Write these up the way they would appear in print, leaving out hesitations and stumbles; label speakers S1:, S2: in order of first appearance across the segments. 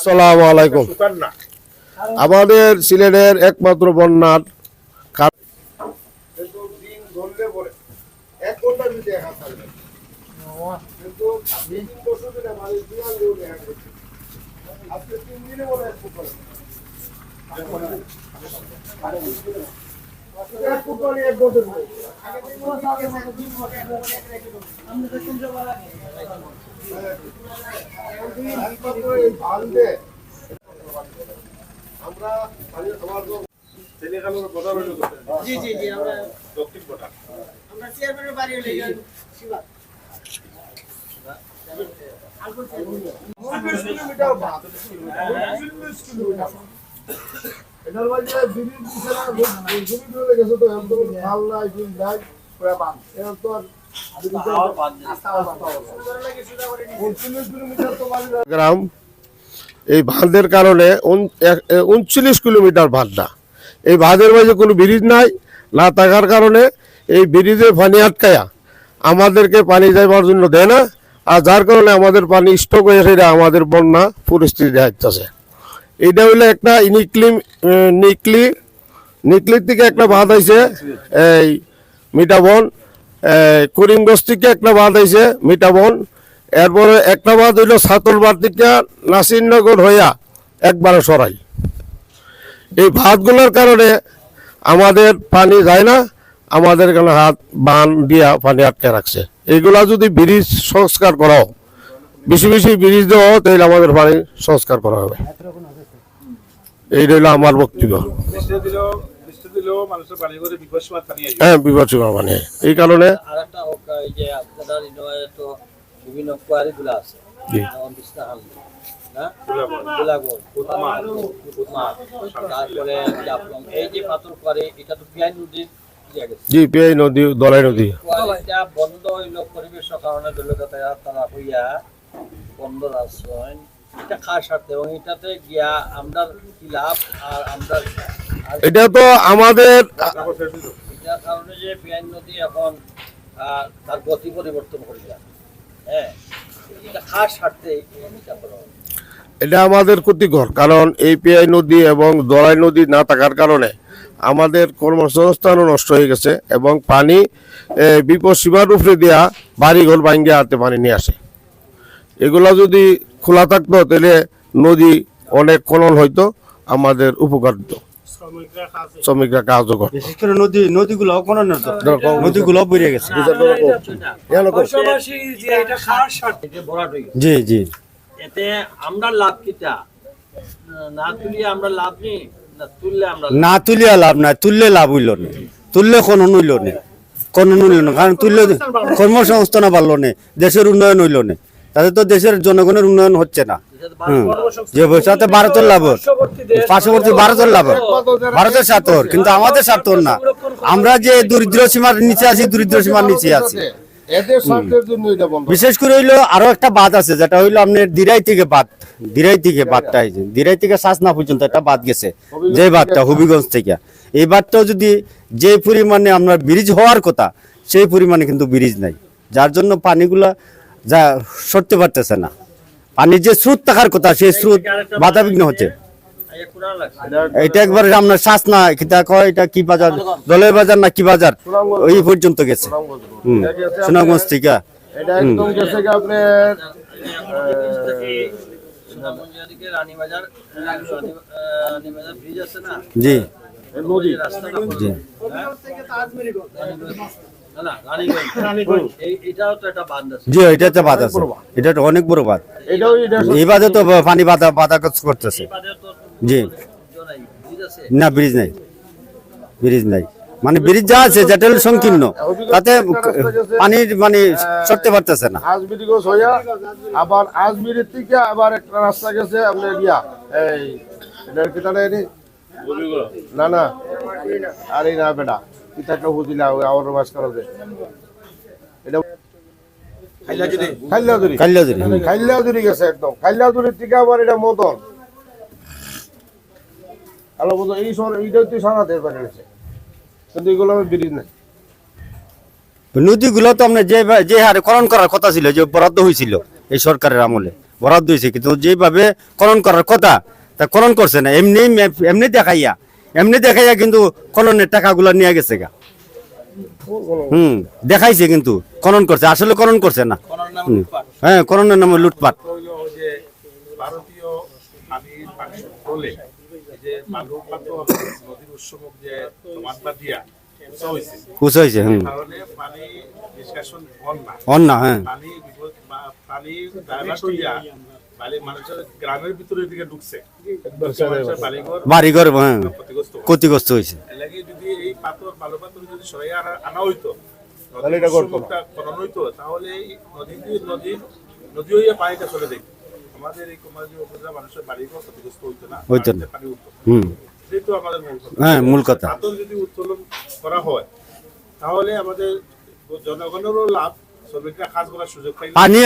S1: আসসালামু আলাইকুম। আমাদের সিলেটের একমাত্র বন্যার গ্রাম এই বাঁধের কারণে 39 কিলোমিটার বাঁধটা, এই বাঁধের মাঝে কোনো ব্রিজ নাই, না থাকার কারণে এই ব্রিজে পানি আটকায়া আমাদেরকে পানি যাইবার জন্য দেয় না, আর যার কারণে আমাদের পানি স্টক হয়ে সেটা আমাদের বন্যা পরিস্থিতি আসতেছে। এইটা হইলে একটা নিকলির থেকে একটা বাঁধ হয়েছে, এই মিঠাবন, করিমগঞ্জ থেকে একটা বাঁধ হয়েছে মিঠাবন, এরপরে একটা বাঁধ হইল সাতলবার থেকে নাসিরনগর হইয়া একবারে সরাই। এই বাঁধগুলোর কারণে আমাদের পানি যায় না, আমাদের এখানে হাত বান দিয়া পানি আটকে রাখছে। এইগুলা যদি ব্রিজ সংস্কার করাও, বেশি বেশি ব্রিজ দেওয়া, তাহলে আমাদের পানি সংস্কার করা হবে। এই রইল আমার বক্তব্য। হ্যাঁ, বিপদসীমা পানি। এই কারণে
S2: বিভিন্ন কোয়ারিগুলো আছে, তারপরে এই যে পাথর কোয়ারি, এটা তো পিয়াই নদীর,
S1: জি পিয়াই নদী, দলাই নদী
S2: বন্ধ হইল পরিবেশের কারণে তারা হইয়া বন্ধ আশ্রয়, এটা খাস স্বার্থে, এবং এটাতে গিয়া আমরা কি লাভ, আর আমরা
S1: এটা তো আমাদের
S2: এটার কারণে যে পিয়াই নদী এখন তার গতি পরিবর্তন করে যায়। হ্যাঁ, এটা খাস স্বার্থে
S1: এটা আমাদের ক্ষতিকর, কারণ এই পিয়াই নদী এবং দলাই নদী না থাকার কারণে আমাদের কর্মসংস্থানও নষ্ট হয়ে গেছে, এবং পানি বিপদ সীমার উপরে দিয়া বাড়িঘর ভাঙ্গিয়া হাতে পানি নিয়ে আসে। এগুলা যদি খোলা থাকতো তাহলে নদী অনেক খনন হইতো, আমাদের উপকার দিত, শ্রমিকরা কাজও করতো।
S3: বিশেষ করে নদীগুলো নদীগুলো বেরিয়ে গেছে। জি জি,
S2: এতে আমরা লাভ কিটা, না তুলিয়ে আমরা লাভ নেই, না তুললে আমরা
S3: না তুলিয়া লাভ নাই, তুললে লাভ হইল না, তুললে কোনো নইল না, কারণ তুললে কর্মসংস্থান বাড়লো না, দেশের উন্নয়ন হইল না, তাতে তো দেশের জনগণের উন্নয়ন হচ্ছে না। যে সাথে ভারতের লাভ, পার্শ্ববর্তী ভারতের লাভ, ভারতের স্বার্থ, কিন্তু আমাদের স্বার্থ না। আমরা যে দরিদ্র সীমার নিচে আছি, দরিদ্র সীমার নিচে আছি। বিশেষ করে হইলো আরো একটা বাঁধ আছে, যেটা হইলো আপনার দিরাই থেকে বাঁধটা হয়েছে, দিরাই থেকে শাসনা পর্যন্ত একটা বাঁধ গেছে, যে বাঁধটা হবিগঞ্জ থেকে। এই বাঁধটাও যদি যে পরিমাণে আমরা ব্রিজ হওয়ার কথা, সেই পরিমাণে কিন্তু ব্রিজ নাই, যার জন্য পানিগুলা যা সরতে পারতেছে না। পানির যে স্রোত থাকার কথা, সেই স্রোত বাধাবিঘ্ন হচ্ছে। এটা একবার আপনার শাসনা কিতা কয়, এটা কি বাজার, দলের বাজার না কি বাজার, ওই পর্যন্ত গেছে সুনামগঞ্জ থেকে। জি জি, জি এটা একটা বাঁধ আছে, এটা অনেক বড় বাঁধ। এই বাঁধে তো পানি বাধা করতেছে। জি না, ব্রিজ নাই, মানে ব্রিজ যা আছে যেটা সংকীর্ণ, তাতে পানির মানে সরতে পারতেছে না।
S1: আবার আজমিরের থেকে আবার একটা রাস্তা গেছে আপনার গিয়া, এই না না, আরে না বেটা, পিতাটা বুঝিলা আমার মাছ করা যায়, এটা খাইলাদুরি গেছে একদম, খাইলাদুরির থেকে আবার এটা মদন আলো বলতো এই শহর, এইটা হচ্ছে সারাতের পানি গেছে, কিন্তু এগুলো ব্রিজ নাই।
S3: নদীগুলো তো আপনার যে হারে খনন করার কথা ছিল, যে বরাদ্দ হয়েছিল এই সরকারের আমলে, বরাদ্দ হয়েছে, কিন্তু যেভাবে খনন করার কথা তা খনন করছে না, এমনি দেখাইয়া কিন্তু খননের টাকাগুলো নিয়ে গেছে গা। দেখাইছে কিন্তু খনন করছে, আসলে খনন করছে না।
S2: খননের নামে লুটপাট।
S3: হ্যাঁ, খননের নামে লুটপাট।
S4: হইল যে ভারতীয় পানির পানি বলে যে বালু পাতো নদীর উৎসমুখ যে মাত্রা দিয়া উঁচা হয়েছে,
S3: উঁচু হয়েছে।
S4: তাহলে পানি নিষ্কাশন না
S3: অন্য হ্যাঁ
S4: পানি পানি ডাইভার্ট হইয়া বালি মানুষের গ্রামের ভিতরের দিকে ঢুকছে, মানুষের
S3: বাড়িঘর হ্যাঁ
S4: ক্ষতিগ্রস্ত হয়।
S3: ক্ষতিগ্রস্ত হয়েছে।
S4: এর লাগি যদি এই পাথর বালু পাথর যদি সরাইয়া আনা হইতো,
S1: তাহলে এটা করতো না।
S4: উৎসমুখটা খনন হইতো, তাহলে এই নদী হইয়া পানিটা চলে যেত। আমাদের এই কুমারী উপজেলা মানুষের বাড়িঘর ক্ষতিগ্রস্ত হইতো না,
S3: হইতো না।
S4: পানি উঠতো।
S3: হুম
S4: যেহেতু আমাদের মূল কথা।
S3: হ্যাঁ, মূল কথা।
S4: পাথর যদি উত্তোলন করা হয়, তাহলে আমাদের জনগণেরও লাভ, শ্রমিকরা কাজ করার সুযোগ পাইল,
S3: পানি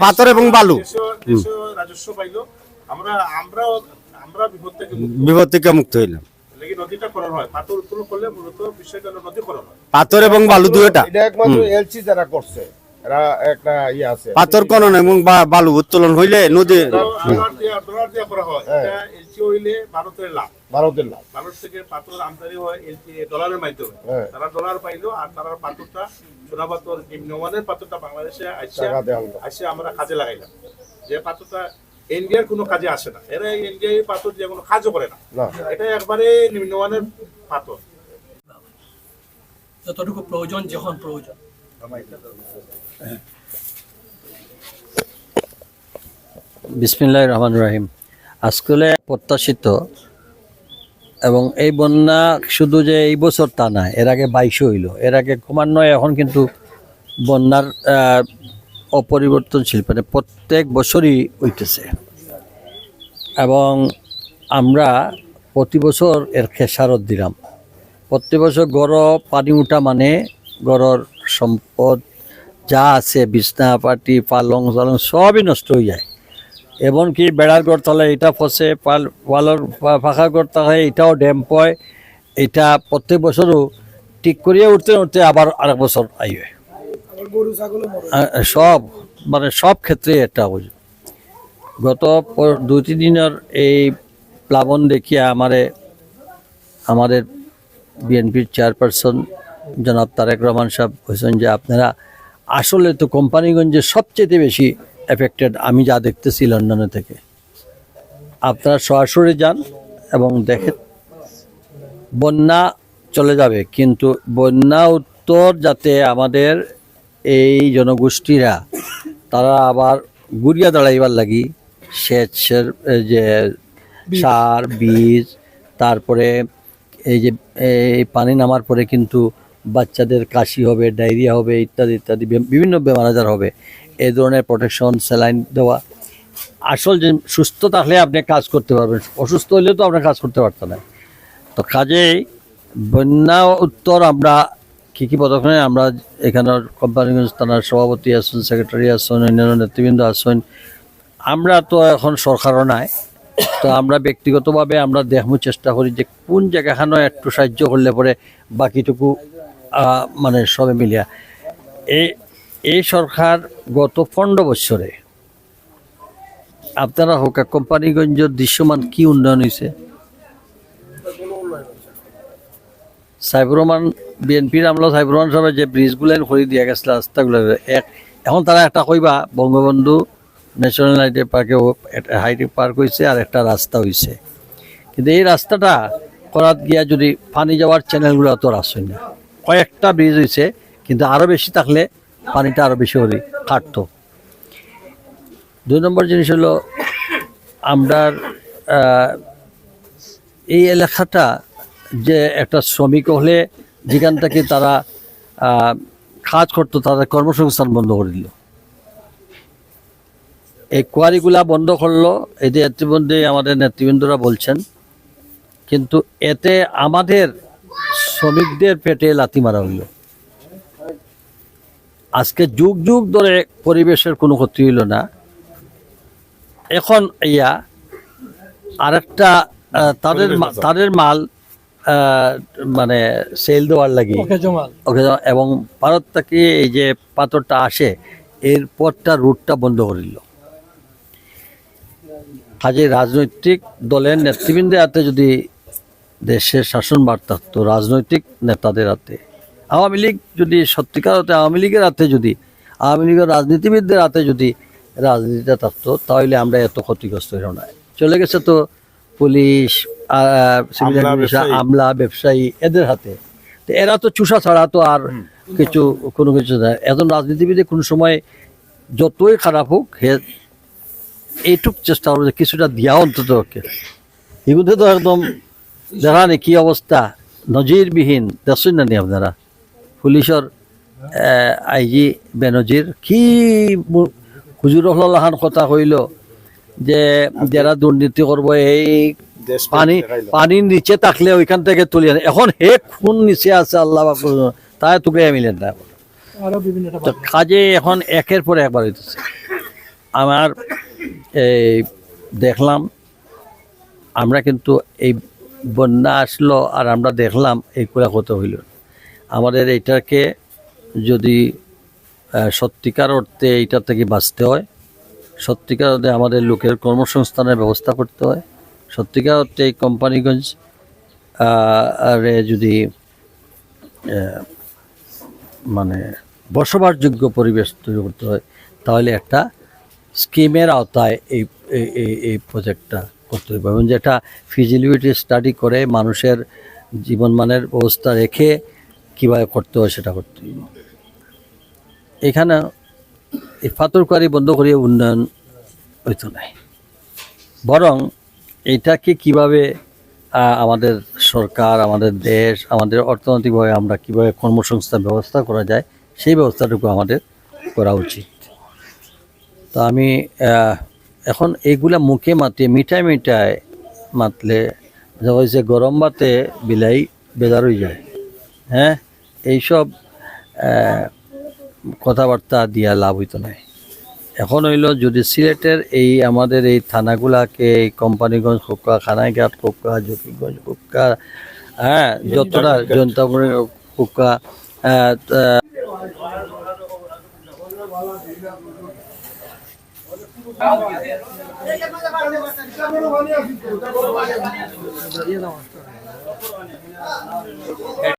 S3: পাথর এবং বালু
S4: দেশীয় রাজস্ব পাইল, আমরা
S3: বিপদ থেকে মুক্ত হইলাম।
S4: লেগে নদীটা খনন হয়। পাথর উত্তোলন করলে মূলত বিষয়টা হলো নদী খনন হয়।
S3: পাথর এবং বালু দুইটা,
S1: এটা একমাত্র এলসি যারা করছে, এরা একটা ইয়ে আছে।
S3: পাথর খনন এবং বালু উত্তোলন হইলে নদী
S4: ডলার দিয়া করা হয়। এটা এলসি হইলে ভারতের লাভ।
S1: ভারতের লাভ।
S4: ভারত থেকে পাথর আমদানি হয় ডলারের মাধ্যমে।
S1: হ্যাঁ।
S4: তারা ডলার পাইলো, আর তারা পাথরটা সোনা পাথর নিম্নমানের পাথরটা বাংলাদেশে
S1: টাকা দিয়ে আনলো।
S4: আসে আমরা কাজে লাগাইলাম। যে পাথরটা ইন্ডিয়ার কোনো কাজে আসে না, এরা ইন্ডিয়ার পাথর দিয়ে কোনো কাজও করে না,
S1: না।
S4: এটা একবারে নিম্নমানের পাথর।
S5: যতটুকু প্রয়োজন, যখন প্রয়োজন।
S2: বিসমিল্লাহির রহমানির রহিম। আসলে প্রত্যাশিত, এবং এই বন্যা শুধু যে এই বছর তা না, এর আগে 22 হইল, এর আগে ক্রমান্বয়ে এখন কিন্তু বন্যার অপরিবর্তনশীল, মানে প্রত্যেক বছরই হইতেছে, এবং আমরা প্রতি বছর এর খেসারত দিলাম। প্রতি বছর গড় পানি উঠা মানে গড়র সম্পদ যা আছে, বিছনা পাটি পালং সালং সবই নষ্ট হয়ে যায়। এমনকি বেড়ার ঘর তাহলে এটা ফসে, ওয়ালের ফাঁকা ঘর তাহলে এটাও ড্যাম পয়। এটা প্রত্যেক বছরও ঠিক করিয়ে উঠতে উঠতে আবার আরেক বছর আইবে, সব মানে সব ক্ষেত্রে এটা গত 2-3 দিনের এই প্লাবন দেখিয়া আমাদের বিএনপির চেয়ারপারসন জনাব তারেক রহমান সাহেব বলছেন যে আপনারা আসলে তো কোম্পানিগঞ্জে সবচেয়ে বেশি এফেক্টেড, আমি যা দেখতেছি লন্ডনে থেকে। আপনারা সরাসরি যান এবং দেখেন, বন্যা চলে যাবে, কিন্তু বন্যা উত্তর যাতে আমাদের এই জনগোষ্ঠীরা তারা আবার গুড়িয়া দাঁড়াইবার লাগি সেচের যে সার বীজ, তারপরে এই যে এই পানি নামার পরে কিন্তু বাচ্চাদের কাশি হবে, ডায়রিয়া হবে, ইত্যাদি ইত্যাদি বিভিন্ন বেমার আজার হবে। এই ধরনের প্রোটেকশন, স্যালাইন দেওয়া। আসল যে সুস্থ থাকলে আপনি কাজ করতে পারবেন, অসুস্থ হলেও তো আপনার কাজ করতে পারতেন না। তো কাজেই বন্যা উত্তর আমরা কী পদক্ষেপ আমরা এখানের কোম্পানিগঞ্জ থানার সভাপতি আছেন, সেক্রেটারি আছেন, অন্যান্য নেতৃবৃন্দ আছেন। আমরা তো এখন সরকারও নাই, তো আমরা ব্যক্তিগতভাবে আমরা দেখমু চেষ্টা করি যে কোন জায়গাখানে একটু সাহায্য করলে পরে বাকিটুকু মানে সবে মিলিয়া। এই সরকার গত 15 বছরে আপনারা হোক কোম্পানিগঞ্জের দৃশ্যমান কি উন্নয়ন হয়েছে? সাইবুর রহমান বিএনপির আমলা সাইবুর রহমান সাহেব যে ব্রিজগুলো করে দিয়ে গেছিল, রাস্তাগুলো এখন তারা একটা কইবা বঙ্গবন্ধু ন্যাশনাল হাইওয়ে পার্কে হাইওয়ে পার্ক হয়েছে আর একটা রাস্তা হয়েছে, কিন্তু এই রাস্তাটা করাত গিয়া যদি পানি যাওয়ার চ্যানেলগুলো তো আসেন না। কয়েকটা ব্রিজ হয়েছে, কিন্তু আরও বেশি থাকলে পানিটা আরও বেশি হলে কাটতো। 2 নম্বর জিনিস হলো আমরা এই এলাকাটা যে একটা শ্রমিক হলে যেখান থেকে তারা কাজ করতো, তাদের কর্মসংস্থান বন্ধ করে দিল। এই কোয়ারিগুলা বন্ধ করলো, এতে ইতিমধ্যে আমাদের নেতৃবৃন্দরা বলছেন, কিন্তু এতে আমাদের শ্রমিকদের পেটে লাথি মারা হইল। আজকে যুগ যুগ ধরে পরিবেশের কোনো ক্ষতি হইল না, এখন আরেকটা তাদের মাল মানে সেল দেওয়ার লাগি এবং ভারত থেকে এই যে পাথরটা আসে এর পথটা রুটটা বন্ধ করে দিল। কাজে রাজনৈতিক দলের নেতৃবৃন্দের হাতে যদি দেশের শাসনভার থাকতো, রাজনৈতিক নেতাদের হাতে, আওয়ামী লীগ যদি সত্যিকার অর্থে আওয়ামী লীগের হাতে যদি, আওয়ামী লীগের রাজনীতিবিদদের হাতে যদি রাজনীতিটা থাকতো, তাহলে আমরা এত ক্ষতিগ্রস্ত হইল না। চলে গেছে তো পুলিশ, সিভিল অ্যাডমিনিস্ট্রেশন, আমলা, ব্যবসায়ী, এদের হাতে। তো এরা তো চুষা ছাড়া তো আর কোনো কিছু না। এখন রাজনীতিবিদে কোনো সময় যতই খারাপ হোক, এইটুক চেষ্টা করবো যে কিছুটা দিয়া অন্তত এগুলো তো একদম দেখা নেই কি অবস্থা, নজিরবিহীন। দেখছেন না নি আপনারা পুলিশের আইজি বেনজির কি হুজুরুল্লাহ খান কথা কইল যে যারা দুর্নীতি করবো এই পানির নিচে থাকলে ওইখান থেকে তুলে আনে। এখন হে খুন নিচে আছে, আল্লাহ তাই তুলে মিলেন না। তো কাজে এখন একের পর একবার হইতেছে। আমার এই দেখলাম, আমরা কিন্তু এই বন্যা আসলো আর আমরা দেখলাম এইগুলা কত হইল। আমাদের এইটাকে যদি সত্যিকার অর্থে এইটা থেকে বাঁচতে হয়, সত্যিকার অর্থে আমাদের লোকের কর্মসংস্থানের ব্যবস্থা করতে হয়, সত্যিকার অর্থে এই কোম্পানিগঞ্জ আরে যদি মানে বসবাসযোগ্য পরিবেশ তৈরি করতে হয়, তাহলে একটা স্কিমের আওতায় এই প্রজেক্টটা করতে হবে এবং যেটা ফিজিবিলিটি স্টাডি করে মানুষের জীবনমানের ব্যবস্থা রেখে কীভাবে করতে হয় সেটা করতে হবে। এখানে এই পাথরকুয়ারি বন্ধ করিয়ে উন্নয়ন হইতো নাই, বরং এইটাকে কিভাবে আমাদের সরকার, আমাদের দেশ, আমাদের অর্থনৈতিকভাবে আমরা কিভাবে কর্মসংস্থান ব্যবস্থা করা যায় সেই ব্যবস্থাটুকু আমাদের করা উচিত। তো আমি এখন এইগুলা মুখে মাতিয়ে মিঠায় মাতলে হয়েছে গরম ভাতে বিলাই বেজার হয়ে যায়। হ্যাঁ, এইসব কথাবার্তা দিয়া লাভ হইতো নাই। এখন হইল যদি সিলেটের এই আমাদের এই থানাগুলাকে, এই কোম্পানিগঞ্জ কোক্কা, খানাইঘাট কোক্কা, জকিগঞ্জ কোক্কা, হ্যাঁ যতটা জনতাপুর কোক্কা